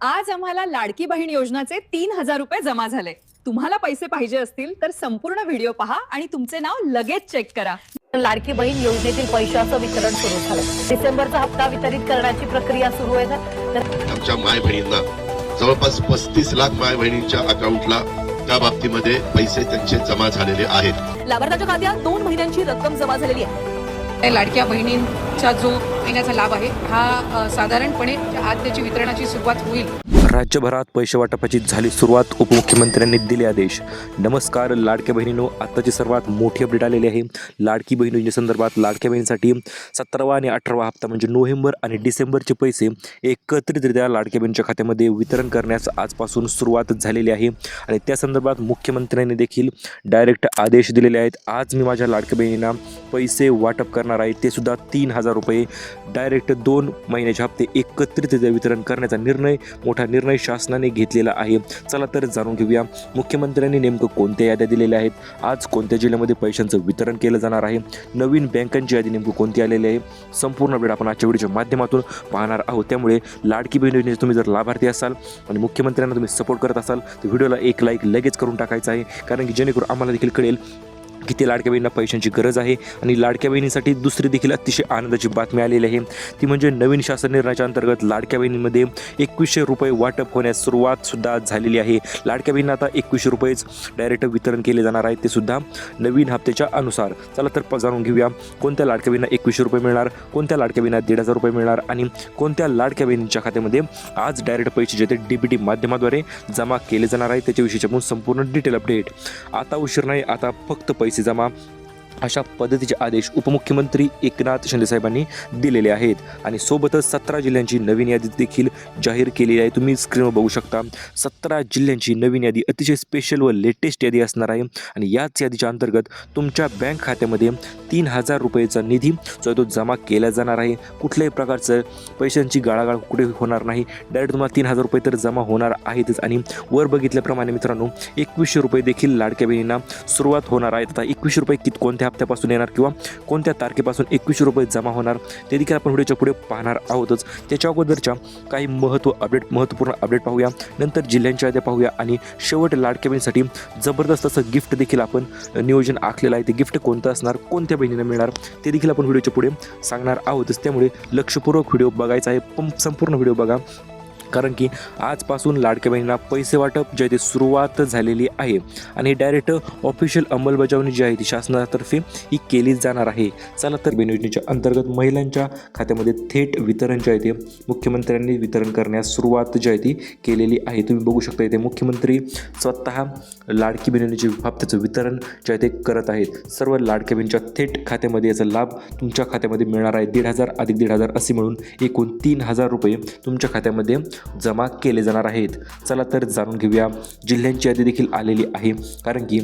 आज आम्हाला लाडकी बहीण योजनाचे 3,000 रुपये जमा झाले. तुम्हाला पैसे पाहिजे असतील तर संपूर्ण व्हिडिओ पहा आणि तुमचे नाव लगेच चेक करा. लाडकी बहीण योजनेतील पैशाचं वितरण सुरू झालं. डिसेंबरचा हप्ता वितरित करण्याची प्रक्रिया सुरू आहे. तर आमच्या माय बहिणींना जवळपास 35 लाख माय बहिणींच्या अकाउंटला त्या बाबतीमध्ये पैसे त्यांचे जमा झालेले आहेत. लाभार्थ्याच्या खात्यात 2 महिन्यांची रक्कम जमा झालेली आहे. लाडक्या बहिणींचा जो महिन्याचा लाभ आहे हा साधारणपणे आज त्याची वितरणाची सुरुवात होईल. राज्यभरात पैसे वाटपाची झाली सुरुवात. उपमुख्यमंत्र्यांनी दिले आदेश. नमस्कार लाडक्या बहिणींनो, आत्ताची सर्वात मोठी अपडेट आलेली आहे. लाडकी बहीण योजनेसंदर्भात लाडक्या बहिणीसाठी 17वा आणि 18वा हप्ता म्हणजे नोव्हेंबर आणि डिसेंबरचे पैसे एकत्रितरित्या लाडक्या बहिणीच्या खात्यामध्ये वितरण करण्यास आजपासून सुरुवात झालेली आहे आणि त्या संदर्भात मुख्यमंत्र्यांनी देखील डायरेक्ट आदेश दिलेले आहेत. आज मी माझ्या लाडक्या बहिणींना पैसे वाटप करणार आहे, ते सुद्धा 3,000 रुपये डायरेक्ट 2 महिन्याचे हप्ते एकत्रितरित्या वितरण करण्याचा मोठा निर्णय शासनाने घेतलेला आहे. चला तर जाणून घेऊया मुख्यमंत्र्यांनी नेमकं कोणत्या याद्या दिलेल्या आहेत, आज कोणत्या जिल्ह्यामध्ये पैशांचं वितरण केलं जाणार आहे, नवीन बँकांची यादी नेमकं कोणती आलेली आहे. संपूर्ण अपडेट आपण आजच्या व्हिडिओच्या माध्यमातून पाहणार आहोत. त्यामुळे लाडकी बहीण योजनेचे तुम्ही जर लाभार्थी असाल आणि मुख्यमंत्र्यांना तुम्ही सपोर्ट करत असाल तर व्हिडिओला एक लाईक लगेच करून टाकायचं आहे, कारण की जेणेकरून आम्हाला देखील कळेल किती लाडक्या बहिणींना पैशांची गरज आहे. आणि लाडक्या बहिणींसाठी दुसरी देखील अतिशय आनंदाची बातमी आलेली आहे, ती म्हणजे नवीन शासन निर्णयाच्या अंतर्गत लाडक्या बहिणींमध्ये 2100 रुपये वाटप होण्यास सुरुवात सुद्धा झालेली आहे. लाडक्या बहिणींना आता 2100 रुपयेच डायरेक्ट वितरण केले जाणार आहे, ते सुद्धा नवीन हप्त्याच्या अनुसार. चला तर जाणून घेऊया कोणत्या लाडक्या बहिणींना 2100 रुपये मिळणार, कोणत्या लाडक्या बहिणींना 1,500 रुपये मिळणार आणि कोणत्या लाडक्या बहिणींच्या खात्यामध्ये आज डायरेक्ट पैसे जे ते डीबीटी माध्यमाद्वारे जमा केले जाणार आहे, त्याच्याविषयीची आपण संपूर्ण डिटेल अपडेट. आता उशीर नाही, आता फक्त पैसे जमा, अशा पद्धतीचे आदेश उपमुख्यमंत्री एकनाथ शिंदे साहेबांनी दिलेले आहेत. आणि सोबतच 17 जिल्ह्यांची नवीन यादी देखील जाहीर केलेली आहे. तुम्ही स्क्रीनवर बघू शकता 17 जिल्ह्यांची नवीन यादी, अतिशय स्पेशल व लेटेस्ट यादी असणार आहे. आणि याच यादीच्या अंतर्गत तुमच्या बँक खात्यामध्ये 3,000 रुपयेचा निधी जो तो जमा केला जाणार आहे. कुठल्याही प्रकारचं पैशांची गाळागाळ कुठे होणार नाही, डायरेक्ट तुम्हाला 3,000 रुपये तर जमा होणार आहेतच. आणि वर बघितल्याप्रमाणे मित्रांनो 2100 रुपये देखील लाडक्या बहिणींना सुरुवात होणार आहे. आता 2100 रुपये कोणत्या हप्त्यापासून येणार किंवा कोणत्या तारखेपासून 2100 रुपये जमा होणार ते देखील आपण व्हिडिओच्या पुढे पाहणार आहोतच. त्याच्या अगोदरच्या काही महत्त्वपूर्ण अपडेट पाहूया, नंतर जिल्ह्यांच्या याद्या पाहूया आणि शेवट लाडक्या बहिणीसाठी जबरदस्त असं गिफ्ट देखील आपण नियोजन आखलेलं आहे. ते गिफ्ट कोणतं असणार, कोणत्या बहिणीला मिळणार ते देखील आपण व्हिडिओच्या पुढे सांगणार आहोतच. त्यामुळे लक्षपूर्वक व्हिडिओ बघायचा आहे, संपूर्ण व्हिडिओ बघा, कारण की आजपासून लाडक्या बहिणींना पैसे वाटप जे आहे ते सुरुवात झालेली आहे. आणि डायरेक्ट ऑफिशियल अंमलबजावणी जी आहे ती शासनातर्फे ही केली जाणार आहे. चला तर बहीण योजनेच्या अंतर्गत महिलांच्या खात्यामध्ये थेट वितरण जे आहे ते मुख्यमंत्र्यांनी वितरण करण्यास सुरुवात जी आहे ती केलेली आहे. तुम्ही बघू शकता इथे मुख्यमंत्री स्वतः लाडकी बहीण योजनेचे हप्त्याचं वितरण जे आहे ते करत आहेत. सर्व लाडक्या बहिणींच्या थेट खात्यामध्ये याचा लाभ तुमच्या खात्यामध्ये मिळणार आहे. 1,500 अधिक 1,500 असे मिळून एकूण 3,000 रुपये तुमच्या खात्यामध्ये जमा केले जाणार आहेत. चला तर जाणून घेऊया जिल्ह्यांची यादी देखील आलेली आहे, कारण की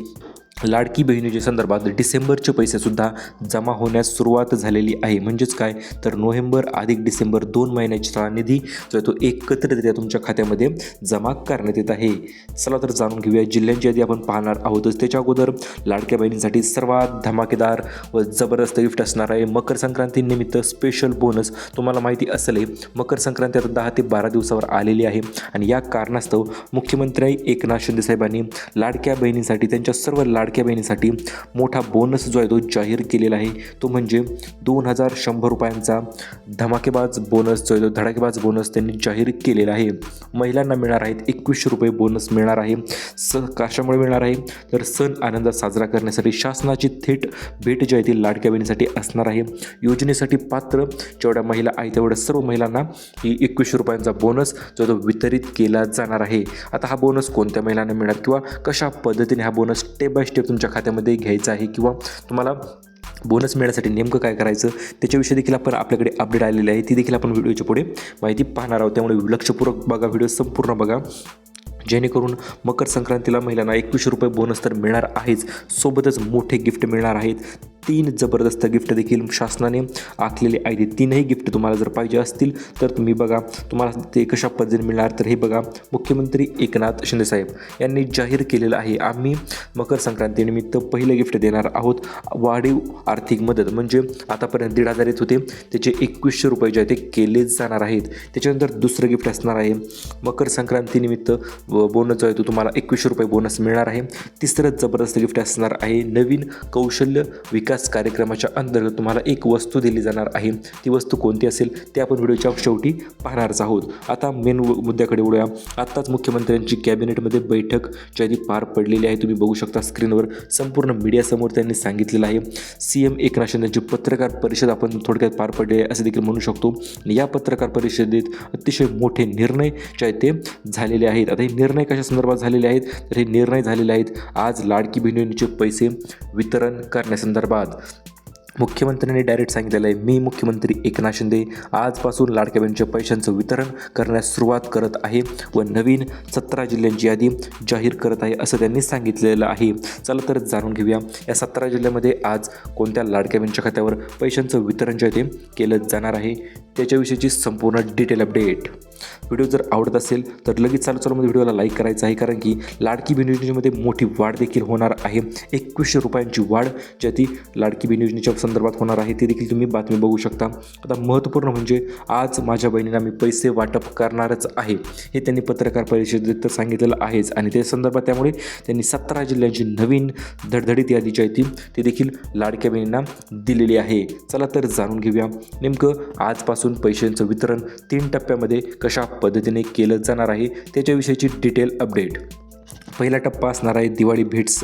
लाडकी बहिणीच्या संदर्भात डिसेंबरचे पैसेसुद्धा जमा होण्यास सुरुवात झालेली आहे. म्हणजेच काय तर नोव्हेंबर अधिक डिसेंबर 2 महिन्याचा निधी जो आहे तो एकत्रितरित्या तुमच्या खात्यामध्ये जमा करण्यात येत आहे. चला तर जाणून घेऊया जिल्ह्यांची यादी आपण पाहणार आहोतच. त्याच्या अगोदर लाडक्या बहिणींसाठी सर्वात धमाकेदार व जबरदस्त गिफ्ट असणार आहे. मकर संक्रांतीनिमित्त स्पेशल बोनस. तुम्हाला माहिती असेल मकर संक्रांती आता 10 ते 12 दिवसावर आलेली आहे आणि या कारणास्तव मुख्यमंत्री एकनाथ शिंदे साहेबांनी लाडक्या बहिणींसाठी त्यांच्या सर्व लाडक्या बहिणीसाठी मोठा बोनस जो आहे तो जाहीर केलेला आहे. तो म्हणजे 2,100 रुपयांचा धमाकेबाज बोनस जो आहे तो धडाकेबाज बोनस त्यांनी जाहीर केलेला आहे. महिलांना मिळणार आहेत 2100 रुपये बोनस मिळणार आहे. कशामुळे मिळणार आहे तर सण आनंदात साजरा करण्यासाठी शासनाची थेट भेट जी आहे ती लाडक्या बहिणीसाठी असणार आहे. योजनेसाठी पात्र जेवढ्या महिला आहेत तेवढ्या सर्व महिलांना ही 2100 रुपयांचा बोनस जो तो वितरित केला जाणार आहे. आता हा बोनस कोणत्या महिलांना मिळणार किंवा कशा पद्धतीने हा बोनस स्टेप बाय स्टेप तुमच्या खात्यामध्ये घ्यायचा आहे किंवा तुम्हाला बोनस मिळण्यासाठी नेमकं काय करायचं त्याच्याविषयी देखील आपण आपल्याकडे अपडेट आलेली आहे. ती देखील आपण व्हिडिओच्या पुढे माहिती पाहणार आहोत. त्यामुळे लक्षपूर्वक बघा, व्हिडिओ संपूर्ण बघा, जेणेकरून मकर संक्रांतीला महिलांना 2100 रुपये बोनस तर मिळणार आहेच, सोबतच मोठे गिफ्ट मिळणार आहेत. तीन जबरदस्त गिफ्ट देखील शासनाने आखलेले आहेत. हे तीनही गिफ्ट तुम्हाला जर पाहिजे असतील तर तुम्ही बघा तुम्हाला ते कशा पद्धतीने मिळणार. तर हे बघा मुख्यमंत्री एकनाथ शिंदे साहेब यांनी जाहीर केलेलं आहे, आम्ही मकर संक्रांतीनिमित्त पहिलं गिफ्ट देणार आहोत. वाढीव आर्थिक मदत म्हणजे आतापर्यंत 1,500 येत होते त्याचे 2100 रुपये जे आहे ते केले जाणार आहेत. त्याच्यानंतर दुसरं गिफ्ट असणार आहे मकर संक्रांतीनिमित्त बोनस जो आहे तो तुम्हाला 2100 रुपये बोनस मिळणार आहे. तिसरं जबरदस्त गिफ्ट असणार आहे नवीन कौशल्य विकास कार्यक्रमाच्या अंतर्गत तुम्हाला एक वस्तू दिली जाणार आहे. ती वस्तू कोणती असेल ते आपण व्हिडिओच्या शेवटी पाहणारच आहोत. आता मेन मुद्द्याकडे वळूया. आत्ताच मुख्यमंत्र्यांची कॅबिनेटमध्ये बैठक जी आहे ती पार पडलेली आहे. तुम्ही बघू शकता स्क्रीनवर संपूर्ण मीडियासमोर त्यांनी सांगितलेलं आहे. CM एकनाथ शिंदेची पत्रकार परिषद आपण थोडक्यात पार पडली आहे असे देखील म्हणू शकतो. या पत्रकार परिषदेत अतिशय मोठे निर्णय जे आहेत ते झालेले आहेत. आता हे निर्णय कशा संदर्भात झालेले आहेत तर हे निर्णय झालेले आहेत आज लाडकी बहीण योजनेचे पैसे वितरण करण्यासंदर्भात. मुख्यमंत्र्यांनी डायरेक्ट सांगितलेलं आहे, मी मुख्यमंत्री एकनाथ शिंदे आजपासून लाडक्या बहिणीच्या पैशांचं वितरण करण्यास सुरुवात करत आहे व नवीन 17 जिल्ह्यांची यादी जाहीर करत आहे असं त्यांनी सांगितलेलं आहे. चला तर जाणून घेऊया या 17 जिल्ह्यामध्ये आज कोणत्या लाडक्या बहिणीच्या खात्यावर पैशांचं वितरण जे आहे ते केलं जाणार आहे त्याच्याविषयीची संपूर्ण डिटेल अपडेट. व्हिडिओ जर आवडत असेल तर लगेच चालूमध्ये व्हिडिओला लाईक करायचं आहे, कारण की लाडकी बहीण योजनेमध्ये मोठी वाढ देखील होणार आहे. 2100 रुपयांची वाढ जी ती लाडकी बहीण योजनेच्या संदर्भात होणार आहे ते देखील तुम्ही बातमी बघू शकता. आता महत्त्वपूर्ण म्हणजे आज माझ्या बहिणीला मी पैसे वाटप करणारच आहे हे त्यांनी पत्रकार परिषदेत तर सांगितलेलं आहेच. आणि त्या संदर्भात त्यामुळे त्यांनी 17 जिल्ह्यांची नवीन धडधडीत यादी जी आहे ती देखील लाडक्या बहिणींना दिलेली आहे. चला तर जाणून घेऊया नेमकं आजपासून पैशांचं वितरण 3 टप्प्यामध्ये कशा पद्धतीने केलं जाणार आहे त्याच्याविषयीची डिटेल अपडेट. पहिला टप्पा असणार आहे दिवाळी भेट्स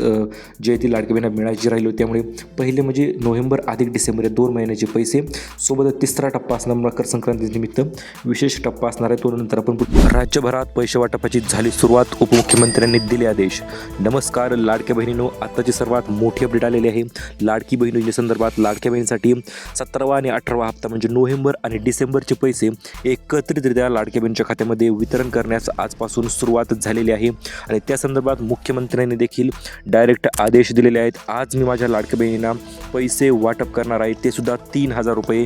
जे ती लाडक्या बहिणींना मिळायची राहिली, त्यामुळे पहिले म्हणजे नोव्हेंबर अधिक डिसेंबर या 2 महिन्याचे पैसे. सोबतच तिसरा टप्पा असणार मकर संक्रांतीनिमित्त विशेष टप्पा असणार आहे तो नंतर आपण. राज्यभरात पैसे वाटपाची झाली सुरुवात, उपमुख्यमंत्र्यांनी दिले आदेश. नमस्कार लाडक्या बहिणींनो, आत्ताची सर्वात मोठी अपडेट आलेली आहे. लाडकी बहीण योजनेसंदर्भात लाडक्या बहिणीसाठी 17वा आणि 18वा हप्ता म्हणजे नोव्हेंबर आणि डिसेंबरचे पैसे एकत्रितरित्या लाडक्या बहिणीच्या खात्यामध्ये वितरण करण्यास आजपासून सुरुवात झालेली आहे. आणि त्या संदर्भात मुख्यमंत्र्यांनी देखील डायरेक्ट आदेश दिलेले आहेत. आज मी माझ्या लाडक्या बहिणींना पैसे वाटप करणार आहे ते सुद्धा 3000 रुपये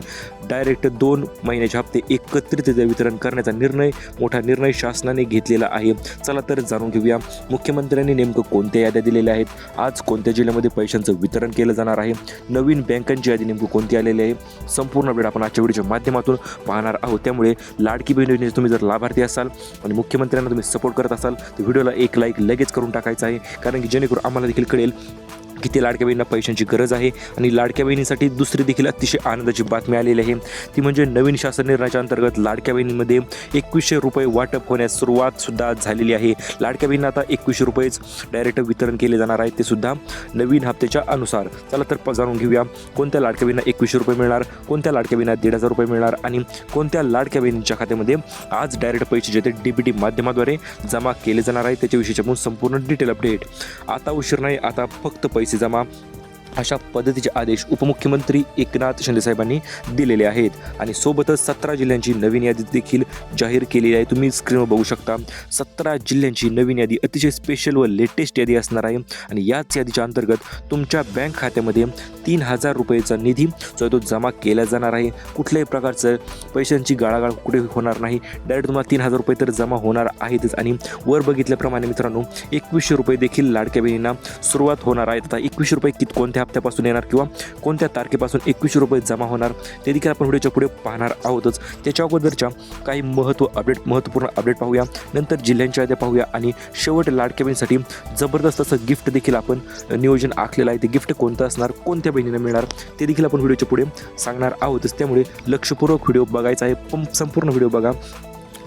डायरेक्ट 2 महिन्याचे हप्ते एकत्रितरित्या वितरण करण्याचा मोठा निर्णय शासनाने घेतलेला आहे. चला तर जाणून घेऊया मुख्यमंत्र्यांनी नेमकं कोणत्या याद्या दिलेल्या आहेत, आज कोणत्या जिल्ह्यामध्ये पैशांचं वितरण केलं जाणार आहे, नवीन बँकांची यादी नेमकं कोणती आलेली आहे. संपूर्ण वेळ आपण आजच्या व्हिडिओच्या माध्यमातून पाहणार आहोत. त्यामुळे लाडकी बहीण योजनेचे तुम्ही जर लाभार्थी असाल आणि मुख्यमंत्र्यांना तुम्ही सपोर्ट करत असाल तर व्हिडिओला एक लाईक लगेच करून टाकायचं आहे, कारण की जेणेकरून आम्हाला देखील कळेल किती लाडक्या बहिणींना पैशांची गरज आहे. आणि लाडक्या बहिणीसाठी दुसरी देखील अतिशय आनंदाची बातमी आलेली आहे ती म्हणजे नवीन शासन निर्णयाच्या अंतर्गत लाडक्या बहिणींमध्ये 2100 रुपये वाटप होण्यास सुरुवात सुद्धा झालेली आहे. लाडक्या बहिणींना आता 2100 रुपयेच डायरेक्ट वितरण केले जाणार आहे ते सुद्धा नवीन हप्त्याच्या अनुसार. चला तर जाणून घेऊया कोणत्या लाडक्या बहिणींना 2100 रुपये मिळणार, कोणत्या लाडक्या बहिणींना 1500 रुपये मिळणार आणि कोणत्या लाडक्या बहिणींच्या खात्यामध्ये आज डायरेक्ट पैसे जे ते DBT माध्यमाद्वारे जमा केले जाणार आहे त्याच्याविषयीची आपण संपूर्ण डिटेल अपडेट. आता उशीर नाही, आता फक्त पैसे जमा अशा पद्धतीचे आदेश उपमुख्यमंत्री एकनाथ शिंदे साहेबांनी दिलेले आहेत. आणि सोबतच 17 जिल्ह्यांची नवीन यादी देखील जाहीर केलेली आहे. तुम्ही स्क्रीनवर बघू शकता 17 जिल्ह्यांची नवीन यादी अतिशय स्पेशल व लेटेस्ट यादी असणार आहे. आणि याच यादीच्या अंतर्गत तुमच्या बँक खात्यामध्ये 3000 रुपयेचा निधी जो तो जमा केला जाणार आहे. कुठल्याही प्रकारचं पैशांची गाळागाळ कुठे होणार नाही, डायरेक्ट तुम्हाला 3000 रुपये तर जमा होणार आहेतच. आणि वर बघितल्याप्रमाणे मित्रांनो 2100 रुपये देखील लाडक्या बहिणींना सुरुवात होणार आहे. आता 2100 रुपये कोणत्या हप्त्यापासून येणार किंवा कोणत्या तारखेपासून 2100 रुपये जमा होणार ते देखील आपण व्हिडिओच्या पुढे पाहणार आहोतच. त्याच्या अगोदरच्या काही महत्त्वपूर्ण अपडेट पाहूया, नंतर जिल्ह्यांच्या याद्या पाहूया आणि शेवट लाडक्या बहिणीसाठी जबरदस्त असं गिफ्ट देखील आपण नियोजन आखलेलं आहे. ते गिफ्ट कोणतं असणार, कोणत्या बहिणीला मिळणार ते देखील आपण व्हिडिओच्या पुढे सांगणार आहोतच. त्यामुळे लक्षपूर्वक व्हिडिओ बघायचा आहे, संपूर्ण व्हिडिओ बघा,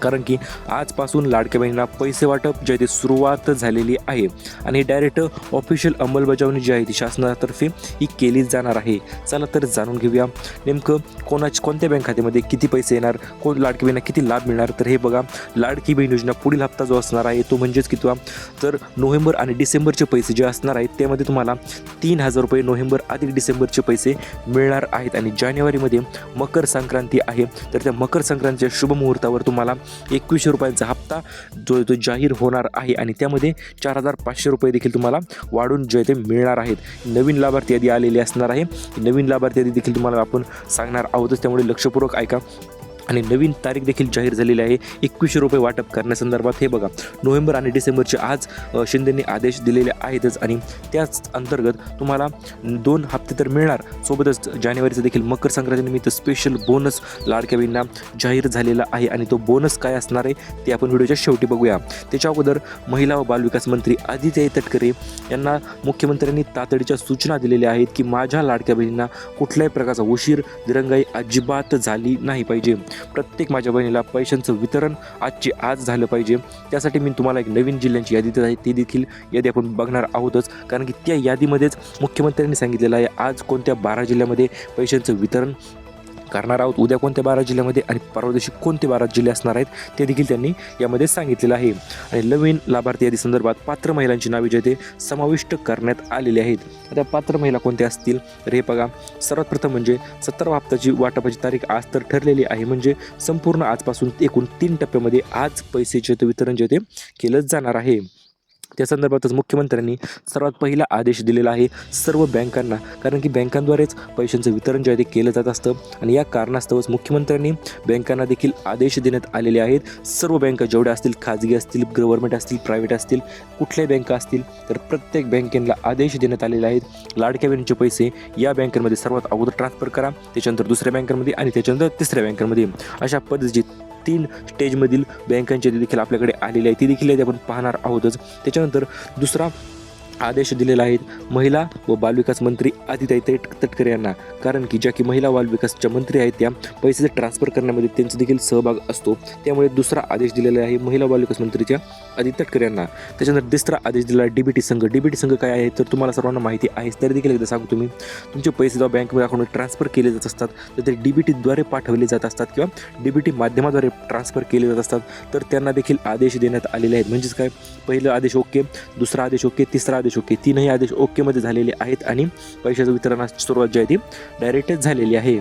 कारण की आजपासून लाडक्या बहिणींना पैसे वाटप जे आहे ते सुरुवात झालेली आहे. आणि डायरेक्ट ऑफिशियल अंमलबजावणी जी आहे ती शासनातर्फे ही केली जाणार आहे. चला तर जाणून घेऊया नेमकं कोणत्या बँक खात्यामध्ये किती पैसे येणार, कोण लाडकी बहिणींना किती लाभ मिळणार. तर हे बघा लाडकी बहीण योजना पुढील हप्ता जो असणार आहे तो म्हणजेच किती तर नोव्हेंबर आणि डिसेंबरचे पैसे जे असणार आहेत त्यामध्ये तुम्हाला 3000 रुपये नोव्हेंबर अधिक डिसेंबरचे पैसे मिळणार आहेत. आणि जानेवारीमध्ये मकर संक्रांती आहे तर त्या मकर संक्रांतीच्या शुभ मुहूर्तावर तुम्हाला 2100 रुपयांचा हप्ता जो तो जाहीर होणार आहे आणि त्यामध्ये 4500 रुपये देखील तुम्हाला वाढून जे ते मिळणार आहेत. नवीन लाभार्थी यादी आलेली असणार आहे. नवीन लाभार्थी यादी देखील तुम्हाला आपण सांगणार आहोतच, त्यामुळे लक्षपूर्वक ऐका. आणि नवीन तारीख देखील जाहीर झालेली आहे 2100 रुपये वाटप करण्यासंदर्भात. हे बघा, नोव्हेंबर आणि डिसेंबरचे आज शिंदेंनी आदेश दिलेले आहेतच आणि त्याच अंतर्गत तुम्हाला 2 हप्ते तर मिळणार. सोबतच जानेवारीचं देखील मकर संक्रांतीनिमित्त स्पेशल बोनस लाडक्या बहिणींना जाहीर झालेला आहे आणि तो बोनस काय असणार आहे ते आपण व्हिडिओच्या शेवटी बघूया. त्याच्या अगोदर महिला व बालविकास मंत्री आदित्य तटकरे यांना मुख्यमंत्र्यांनी तातडीच्या सूचना दिलेल्या आहेत की माझ्या लाडक्या बहिणींना कुठल्याही प्रकारचा उशीर दिरंगाई अजिबात झाली नाही पाहिजे. प्रत्येक माझ्या बहिणीला पैशांचं वितरण आजची आज झालं पाहिजे. त्यासाठी मी तुम्हाला एक नवीन जिल्ह्यांची यादी देत आहे, ती देखील यादी आपण बघणार आहोतच, कारण की त्या यादीमध्येच मुख्यमंत्र्यांनी सांगितलेलं आहे आज कोणत्या 12 जिल्ह्यामध्ये पैशांचं वितरण करणार आहोत, उद्या कोणत्या 12 जिल्ह्यामध्ये आणि परवा दिवशी कोणते 12 जिल्हे असणार आहेत ते देखील त्यांनी यामध्ये सांगितलेलं आहे. आणि नवीन लाभार्थी यादी संदर्भात पात्र महिलांची नावे जे ते समाविष्ट करण्यात आलेली आहेत. आता पात्र महिला कोणत्या असतील तर हे बघा, सर्वात प्रथम म्हणजे 17वा हप्त्याची वाटपाची तारीख आज तर ठरलेली आहे, म्हणजे संपूर्ण आजपासून एकूण 3 टप्प्यामध्ये आज पैसेचे वितरण जे ते केलं जाणार आहे. त्या संदर्भातच मुख्यमंत्र्यांनी सर्वात पहिला आदेश दिलेला आहे सर्व बँकांना, कारण की बँकांद्वारेच पैशांचं वितरण जे आहे ते केलं जात असतं आणि या कारणास्तवच मुख्यमंत्र्यांनी बँकांना देखील आदेश देण्यात आलेले आहेत. सर्व बँका जेवढ्या असतील, खाजगी असतील, गव्हर्नमेंट असतील, प्रायव्हेट असतील, कुठल्याही बँका असतील तर प्रत्येक बँकेला आदेश देण्यात आलेले आहेत. लाडक्या बहिणीचे पैसे या बँकांमध्ये सर्वात अगोदर ट्रान्सफर करा, त्याच्यानंतर दुसऱ्या बँकांमध्ये आणि त्याच्यानंतर तिसऱ्या बँकांमध्ये. अशा पद्धतीची 3 स्टेजमधील बँकांची देखील आपल्याकडे आलेली आहे, ती देखील आपण पाहणार आहोतच. त्याच्यानंतर दुसरा आदेश दिलेला आहे महिला व बालविकास मंत्री आदित्य तटकरे यांना, कारण की ज्या की महिला बालविकासच्या मंत्री आहेत त्या पैसे ट्रान्सफर करण्यामध्ये त्यांचा देखील सहभाग असतो, त्यामुळे दुसरा आदेश दिलेला आहे महिला बालविकास मंत्रीच्या आदित्य तटकरे यांना. त्याच्यानंतर तिसरा आदेश दिला आहे डीबीटी संघ. डीबीटी संघ काय आहे तर तुम्हाला सर्वांना माहिती आहे, तरी देखील एकदा सांगतो मी, तुमचे पैसे जेव्हा बँक अकाउंटमध्ये ट्रान्सफर केले जात असतात तर ते डीबीटीद्वारे पाठवले जात असतात किंवा डीबीटी माध्यमाद्वारे ट्रान्सफर केले जात असतात, तर त्यांना देखील आदेश देण्यात आलेले आहेत. म्हणजेच काय, पहिला आदेश ओके, दुसरा आदेश ओके, तिसरा आदेश ओके, 3ही आदेश ओकेमध्ये झालेले आहेत आणि पैशाचं वितरणाची सुरुवात जी आहे ती डायरेक्टच झालेली आहे.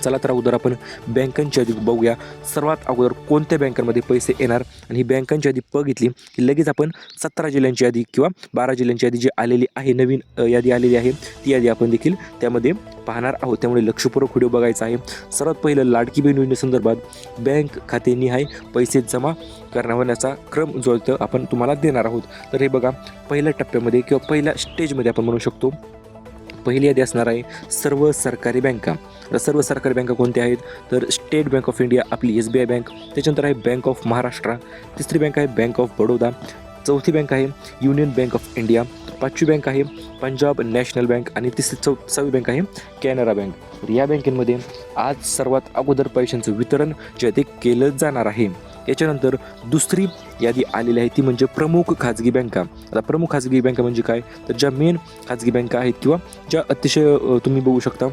चला तर अगोदर आपण बँकांची यादी बघूया. सर्वात अगोदर कोणत्या बँकांमध्ये पैसे येणार आणि ही बँकांची यादी बघितली की लगेच आपण 17 जिल्ह्यांची यादी किंवा 12 जिल्ह्यांची यादी जी आलेली आहे, नवीन यादी आलेली आहे, ती यादी आपण देखील त्यामध्ये पाहणार आहोत, त्यामुळे लक्षपूर्वक व्हिडिओ बघायचा आहे. सर्वात पहिलं लाडकी बहीण योजनेसंदर्भात बँक खाते निहाय पैसे जमा करण्याचा क्रम जो आहे आपण तुम्हाला देणार आहोत. तर हे बघा, पहिल्या टप्प्यामध्ये किंवा पहिल्या स्टेजमध्ये आपण म्हणू शकतो पहिली यादी असणार आहे सर्व सरकारी बँका. सर्व सरकारी बँका कोणत्या आहेत तर स्टेट बँक ऑफ इंडिया आपली SBI बँक, त्याच्यानंतर आहे बँक ऑफ महाराष्ट्र, तिसरी बँक आहे बँक ऑफ बडोदा, चौथी बँक आहे युनियन बँक ऑफ इंडिया, पाचवी बँक आहे पंजाब नॅशनल बँक आणि सहावी बँक आहे कॅनरा बँक. तर या बँकेमध्ये आज सर्वात अगोदर पैशांचं वितरण जे आहे ते केलं जाणार आहे. याच्यानंतर दुसरी यादी आलेली आहे ती म्हणजे प्रमुख खाजगी बँका. आता प्रमुख खाजगी बँका म्हणजे काय तर ज्या मेन खाजगी बँका आहेत किंवा ज्या अतिशय तुम्ही बघू शकता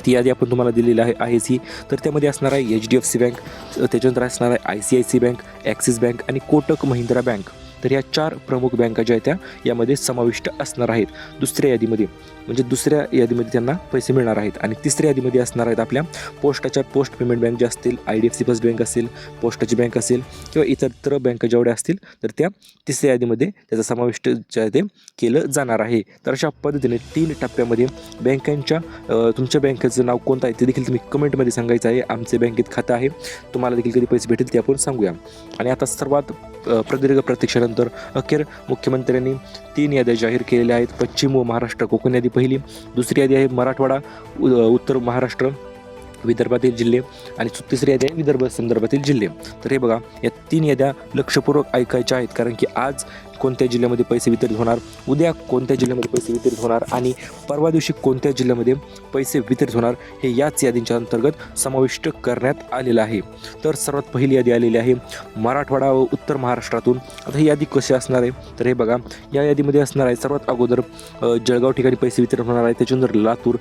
ती यादी आपण तुम्हाला दिलेली आहे ही. तर त्यामध्ये असणार आहे HDFC बँक, त्याच्यानंतर असणार आहे ICICI बँक, ॲक्सिस बँक आणि कोटक महिंद्रा बँक. तर या 4 प्रमुख बँका ज्या आहेत त्या यामध्ये समाविष्ट असणार आहेत दुसऱ्या यादीमध्ये, म्हणजे दुसऱ्या यादीमध्ये त्यांना पैसे मिळणार आहेत. आणि तिसऱ्या यादीमध्ये असणार आहेत आपल्या पोस्टाच्या पोस्ट पेमेंट बँक ज्या असतील, IDFC फर्स्ट बँक असेल, पोस्टाची बँक असेल किंवा इतर बँका जेवढ्या असतील तर त्या तिसऱ्या यादीमध्ये त्याचा समाविष्ट जे आहे ते केलं जाणार आहे. तर अशा पद्धतीने 3 टप्प्यामध्ये बँकांच्या तुमच्या बँकेचं नाव कोणतं आहे ते देखील तुम्ही कमेंटमध्ये सांगायचं आहे. आमचे बँकेत खातं आहे, तुम्हाला देखील कधी पैसे भेटेल ते आपण सांगूया. आणि आता सर्वात प्रदीर्घ प्रतीक्षेनंतर अखेर मुख्यमंत्र्यांनी 3 याद्या जाहीर केलेल्या आहेत. पश्चिम व महाराष्ट्र कोकण यादी पहिली, दुसरी यादी आहे मराठवाडा, उत्तर महाराष्ट्र, विदर्भातील जिल्हे आणि तिसरी यादी आहे विदर्भ संदर्भातील जिल्हे. तर हे बघा, या 3 याद्या लक्षपूर्वक ऐकायच्या आहेत, कारण की आज कोणत्या जिल्ह्यामध्ये पैसे वितरित होणार, उद्या कोणत्या जिल्ह्यामध्ये पैसे वितरित होणार आणि परवा दिवशी कोणत्या जिल्ह्यामध्ये पैसे वितरित होणार हे याच यादींच्या अंतर्गत समाविष्ट करण्यात आलेलं आहे. तर सर्वात पहिली यादी आलेली आहे मराठवाडा व उत्तर महाराष्ट्रातून. आता ही यादी कशी असणार आहे तर हे बघा, या यादीमध्ये असणार आहे सर्वात अगोदर जळगाव ठिकाणी पैसे वितरित होणार आहे, त्याच्यानंतर लातूर,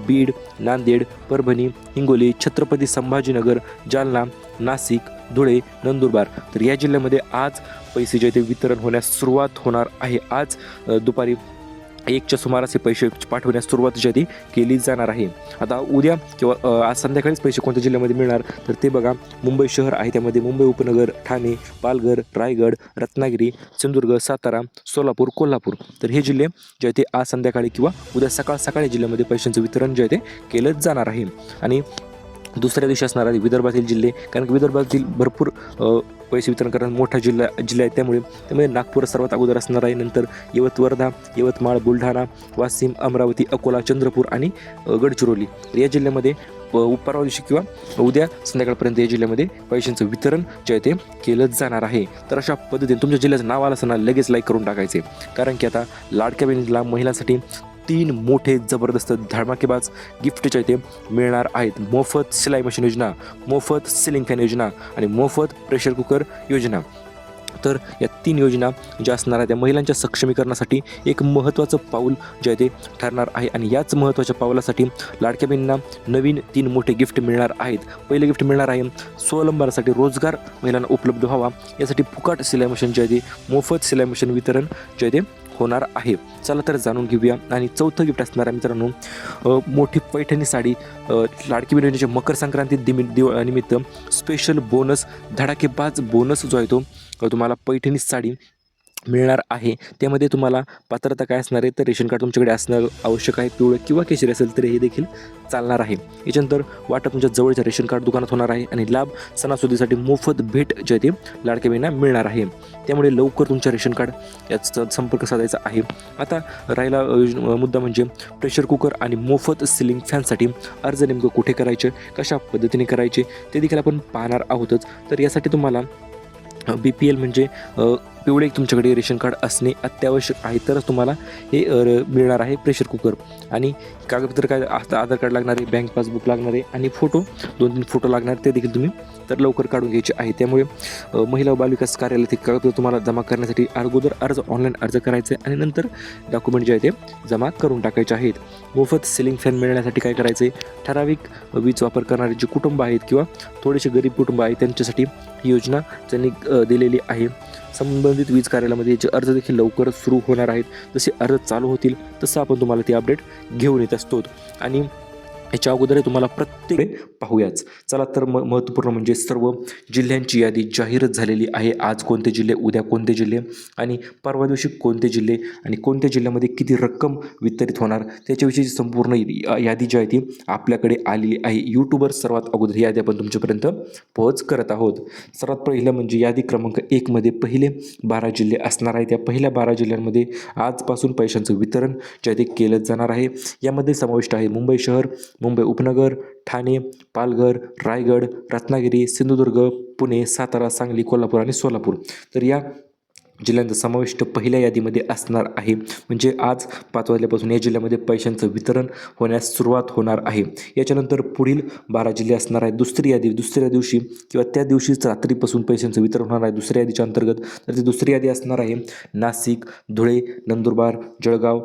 बीड, नांदेड, परभणी, हिंगोली, छत्रपती संभाजीनगर, जालना, नाशिक, धुळे, नंदुरबार. तर या जिल्ह्यामध्ये आज पैसे जे ते वितरण होण्यास सुरुवात होणार आहे. आज दुपारी 1च्या सुमारास हे पैसे पाठवण्यास सुरुवात जी आहे ती केली जाणार आहे. आता उद्या किंवा आज संध्याकाळीच पैसे कोणत्या जिल्ह्यामध्ये मिळणार तर ते बघा, मुंबई शहर आहे, त्यामध्ये मुंबई उपनगर, ठाणे, पालघर, रायगड, रत्नागिरी, सिंधुदुर्ग, सातारा, सोलापूर, कोल्हापूर. तर हे जिल्हे जे आहे ते आज संध्याकाळी किंवा उद्या सकाळी जिल्ह्यामध्ये पैशांचं वितरण जे आहे ते केलं जाणार आहे. आणि दुसऱ्या दिवशी असणार आहे विदर्भातील जिल्हे, कारण की विदर्भातील भरपूर पैसे वितरण करणारा मोठा जिल्हा आहे, त्यामुळे नागपूर सर्वात अगोदर असणार आहे. नंतर वर्धा, यवतमाळ, बुलढाणा, वाशिम, अमरावती, अकोला, चंद्रपूर आणि गडचिरोली या जिल्ह्यामध्ये परवा दिवशी किंवा उद्या संध्याकाळपर्यंत या जिल्ह्यामध्ये पैशांचं वितरण जे आहे ते केलं जाणार आहे. तर अशा पद्धतीने तुमच्या जिल्ह्याचं नाव आलं असताना लगेच लाईक करून टाकायचे, कारण की आता लाडक्या बहिणीला महिलांसाठी 3 मोठे जबरदस्त धमाकेबाज गिफ्ट जे ते मिळणार आहेत. मोफत सिलाई मशीन योजना, मोफत सिलिंग फॅन योजना आणि मोफत प्रेशर कुकर योजना. तर या 3 योजना ज्या असणार आहेत त्या महिलांच्या सक्षमीकरणासाठी एक महत्त्वाचं पाऊल जे आहे ते ठरणार आहे. आणि याच महत्त्वाच्या पाऊलासाठी लाडक्या बहिणींना नवीन 3 मोठे गिफ्ट मिळणार आहेत. पहिले गिफ्ट मिळणार आहे स्वावलंबनासाठी रोजगार महिलांना उपलब्ध व्हावा यासाठी फुकट सिलाई मशीन जे आहे ते मोफत सिलाई मशीन वितरण जे आहे ते होणार आहे. चला तर जाणून घेऊया. आणि चौथं गिफ्ट असणार आहे मित्रांनो, मोठी पैठणी साडी. लाडकी बहीण योजनेच्या मकर संक्रांती निमित्त स्पेशल बोनस, धडाकेबाज बोनस जो आहे तो तुम्हाला पैठणी साडी मिळणार आहे. त्यामध्ये तुम्हाला पात्रता काय असणार आहे तर रेशन कार्ड तुमच्याकडे असणं आवश्यक आहे. पिवळं किंवा केशरी असेल तर हे देखील चालणार आहे. याच्यानंतर वाटप तुमच्या जवळच्या रेशन कार्ड दुकानात होणार आहे. आणि लाभ सणासुदीसाठी मोफत भेट जे आहे ते लाडक्या बहिणींना मिळणार आहे. त्यामुळे लवकर तुमच्या रेशन कार्ड याचा संपर्क साधायचा आहे. आता राहिला मुद्दा म्हणजे प्रेशर कुकर आणि मोफत सिलिंग फॅनसाठी अर्ज नेमकं कुठे करायचे, कशा पद्धतीने करायचे ते देखील आपण पाहणार आहोतच. तर यासाठी तुम्हाला BPL म्हणजे पिवळे तुमच्याकडे रेशन कार्ड असणे अत्यावश्यक आहे, तरच तुम्हाला हे मिळणार आहे प्रेशर कुकर. आणि कागदपत्र काय आधार कार्ड लागणार आहे, बँक पासबुक लागणार आहे आणि 2-3 फोटो लागणार, ते देखील तुम्ही तर लवकर काढून घ्यायचे आहे. त्यामुळे महिला व बालविकास कार्यालय ते कागदपत्र तुम्हाला जमा करण्यासाठी अगोदर ऑनलाईन अर्ज करायचा आहे आणि नंतर डॉक्युमेंट जे आहे ते जमा करून टाकायचे आहेत. मोफत सिलिंग फॅन मिळण्यासाठी काय करायचं आहे, ठराविक वीज वापर करणारे जे कुटुंब आहेत किंवा थोडेसे गरीब कुटुंब आहेत त्यांच्यासाठी ही योजना त्यांनी दिलेली आहे. संबंधित वीज कार्यालयामध्ये याचे अर्ज देखील लवकरच सुरू होणार आहेत. जसे अर्ज चालू होतील तसं आपण तुम्हाला ती अपडेट घेऊन येत असतो. आणि याच्या अगोदर तुम्हाला प्रत्येक पाहूयाच. चला तर महत्त्वपूर्ण म्हणजे सर्व जिल्ह्यांची यादी जाहीरच झालेली आहे. आज कोणते जिल्हे, उद्या कोणते जिल्हे आणि परवा दिवशी कोणते जिल्हे आणि कोणत्या जिल्ह्यामध्ये किती रक्कम वितरित होणार त्याच्याविषयीची संपूर्ण यादी जी आहे ती आपल्याकडे आलेली आहे. यूट्यूबवर सर्वात अगोदर यादी आपण तुमच्यापर्यंत पोहोच करत आहोत. सर्वात पहिलं म्हणजे यादी क्रमांक 1 मध्ये पहिले 12 जिल्हे असणार आहे. त्या पहिल्या 12 जिल्ह्यांमध्ये आजपासून पैशांचं वितरण जे आहे ते केलं जाणार आहे. यामध्ये समाविष्ट आहे मुंबई शहर, मुंबई उपनगर, ठाणे, पालघर, रायगड, रत्नागिरी, सिंधुदुर्ग, पुणे, सातारा, सांगली, कोल्हापूर आणि सोलापूर. तर या जिल्ह्यांचा समाविष्ट पहिल्या यादीमध्ये असणार आहे. म्हणजे आज 5 वाजल्यापासून या जिल्ह्यामध्ये पैशांचं वितरण होण्यास सुरुवात होणार आहे. याच्यानंतर पुढील 12 जिल्हे असणार आहेत. दुसऱ्या दिवशी किंवा त्या दिवशीच रात्रीपासून पैशांचं वितरण होणार आहे दुसऱ्या यादीच्या अंतर्गत. तर ती दुसरी यादी असणार आहे नाशिक, धुळे, नंदुरबार, जळगाव,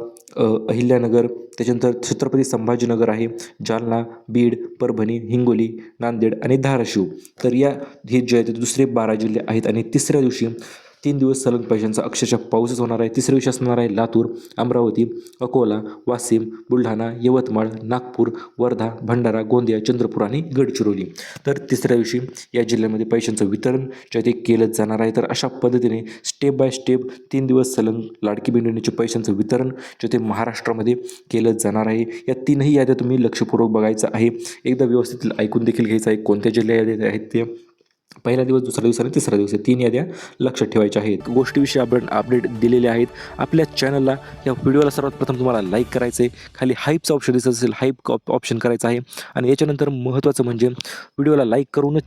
अहिल्यानगर, त्याच्यानंतर छत्रपती संभाजीनगर आहे, जालना, बीड, परभणी, हिंगोली, नांदेड आणि धाराशिव. तर हे जे आहेत दुसरे 12 जिल्हे आहेत. आणि तिसऱ्या दिवशी 3 दिवस सलग पैशांचा अक्षरशः पाऊसच होणार आहे. तिसऱ्या दिवशी असणार आहे लातूर, अमरावती, अकोला, वाशिम, बुलढाणा, यवतमाळ, नागपूर, वर्धा, भंडारा, गोंदिया, चंद्रपूर आणि गडचिरोली. तर तिसऱ्या दिवशी या जिल्ह्यामध्ये पैशांचं वितरण जे आहे ते केलं जाणार आहे. तर अशा पद्धतीने स्टेप बाय स्टेप 3 दिवस सलग लाडकी बहीण योजनेचे पैशांचं वितरण जे ते महाराष्ट्रामध्ये केलं जाणार आहे. या 3ही याद्या तुम्ही लक्षपूर्वक बघायचं आहे. एकदा व्यवस्थित ऐकून देखील घ्यायचं आहे कोणत्या जिल्ह्या याद्या आहेत ते. पहिला दिवस, दुसरा दिवस आणि तिसरा दिवस, 3 याद्या लक्षात ठेवायच्या आहेत. गोष्टीविषयी आपण अपडेट दिलेले आहेत आपल्या चॅनलला. या व्हिडिओला सर्वात प्रथम तुम्हाला लाईक करायचं आहे. खाली हाईपचा ऑप्शन दिसत असेल, हाईप ऑप्शन करायचं आहे. आणि याच्यानंतर महत्त्वाचं म्हणजे व्हिडिओला लाईक करून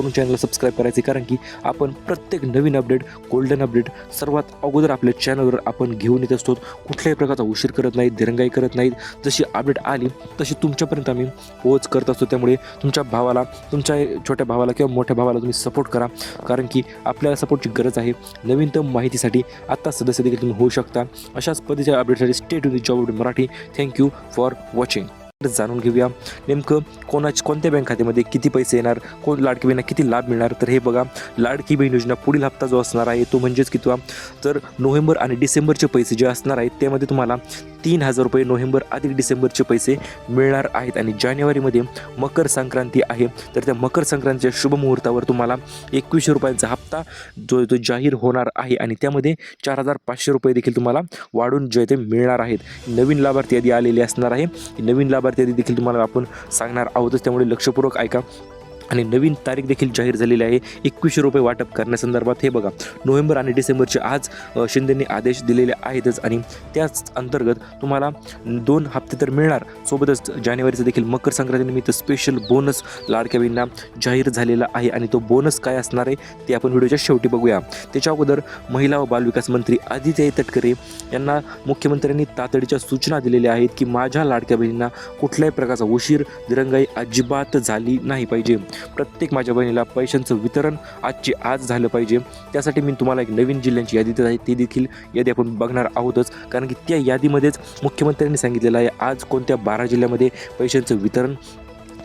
चॅनलला सबस्क्राईब करायचं आहे, कारण की आपण प्रत्येक नवीन अपडेट, गोल्डन अपडेट सर्वात अगोदर आपल्या चॅनलवर आपण घेऊन येत असतो. कुठल्याही प्रकारचा उशीर करत नाहीत, दिरंगाई करत नाहीत. जशी अपडेट आली तशी तुमच्यापर्यंत आम्ही पोहोच करत असतो. त्यामुळे तुमच्या भावाला, तुमच्या छोट्या भावाला किंवा मोठ्या भावाला तुम्ही सपोर्ट करा, कारण की आपल्याला सपोर्टची गरज आहे. नवीनतम माहितीसाठी आत्ता सदस्य देखील तुम्ही होऊ शकता. अशाच पद्धतीच्या अपडेटसाठी stay to the job Marathi. Thank you for watching. सविस्तर जाणून घेऊया नेमकं कोणत्या बँक खात्यामध्ये किती पैसे येणार, कोण लाडकी बहिणींना किती लाभ मिळणार. तर हे बघा, लाडकी बहीण योजना पुढील हप्ता जो असणार आहे तो म्हणजेच कितवा, तर नोव्हेंबर आणि डिसेंबरचे पैसे जे असणार आहेत त्यामध्ये तुम्हाला 3,000 रुपये नोव्हेंबर अधिक डिसेंबरचे पैसे मिळणार आहेत. आणि जानेवारीमध्ये मकर संक्रांती आहे, तर त्या मकर संक्रांतीच्या शुभमुहूर्तावर तुम्हाला 2100 रुपयांचा हप्ता जो जाहीर होणार आहे आणि त्यामध्ये 4,500 रुपये देखील तुम्हाला वाढून जे ते मिळणार आहेत. नवीन लाभार्थी यादी आलेली असणार आहे. नवीन लाभार्थी यादी देखील तुम्हाला आपण सांगणार आहोतच, त्यामुळे लक्षपूर्वक ऐका. आणि नवीन तारीख देखील जाहीर झालेली आहे 2100 रुपये वाटप करण्यासंदर्भात. हे बघा, नोव्हेंबर आणि डिसेंबरचे आज शिंदेंनी आदेश दिलेले आहेतच आणि त्याच अंतर्गत तुम्हाला 2 हप्ते तर मिळणार, सोबतच जानेवारीचं देखील मकर संक्रांतीनिमित्त स्पेशल बोनस लाडक्या बहिणींना जाहीर झालेला आहे. आणि तो बोनस काय असणार आहे ते आपण व्हिडिओच्या शेवटी बघूया. त्याच्या अगोदर महिला व बालविकास मंत्री आदित्य तटकरे यांना मुख्यमंत्र्यांनी तातडीच्या सूचना दिलेल्या आहेत की माझ्या लाडक्या बहिणींना कुठल्याही प्रकारचा उशीर दिरंगाई अजिबात झाली नाही पाहिजे. प्रत्येक माझ्या बहिणीला पैशांचं वितरण आजचे आज झालं पाहिजे. त्यासाठी मी तुम्हाला एक नवीन जिल्ह्यांची यादी देत आहे, ती देखील यादी आपण बघणार आहोतच, कारण की त्या यादीमध्येच मुख्यमंत्र्यांनी सांगितलेलं आहे आज कोणत्या 12 जिल्ह्यामध्ये पैशांचं वितरण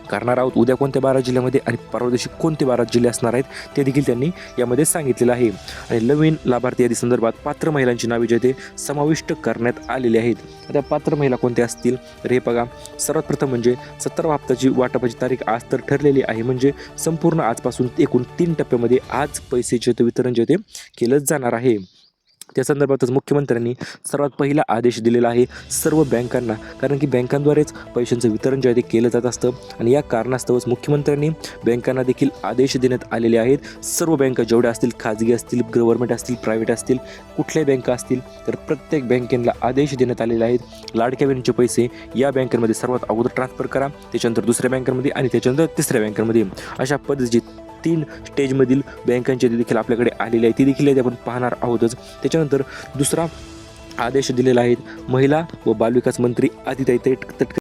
करणार आहोत, उद्या कोणत्या 12 जिल्ह्यामध्ये आणि परवा दिवशी कोणते 12 जिल्हे असणार आहेत ते देखील त्यांनी यामध्ये सांगितलेलं आहे. आणि नवीन लाभार्थी यादी संदर्भात पात्र महिलांची नावे जे ते समाविष्ट करण्यात आलेली आहेत. आता पात्र महिला कोणत्या असतील तर हे बघा, सर्वात प्रथम म्हणजे 17वा हप्त्याची वाटपाची तारीख आज तर ठरलेली आहे, म्हणजे संपूर्ण आजपासून एकूण 3 टप्प्यामध्ये आज पैसेचे वितरण जे ते केलं जाणार आहे. त्या संदर्भातच मुख्यमंत्र्यांनी सर्वात पहिला आदेश दिलेला आहे सर्व बँकांना, कारण की बँकांद्वारेच पैशांचं वितरण जे आहे ते केलं जात असतं आणि या कारणास्तवच मुख्यमंत्र्यांनी बँकांना देखील आदेश देण्यात आलेले आहेत. सर्व बँका जेवढ्या असतील, खाजगी असतील, गव्हर्नमेंट असतील, प्रायव्हेट असतील, कुठल्याही बँका असतील, तर प्रत्येक बँकेला आदेश देण्यात आलेले आहेत. लाडक्या बहिणीचे पैसे या बँकांमध्ये सर्वात अगोदर ट्रान्सफर करा, त्याच्यानंतर दुसऱ्या बँकांमध्ये आणि त्याच्यानंतर तिसऱ्या बँकांमध्ये. अशा पद्धतीची 3 स्टेजमधील बँकांची देखील आपल्याकडे आलेली आहे, ती देखील आपण पाहणार आहोतच. त्याच्यानंतर दुसरा आदेश दिलेला आहे महिला व बालविकास मंत्री आदित्य तटकरे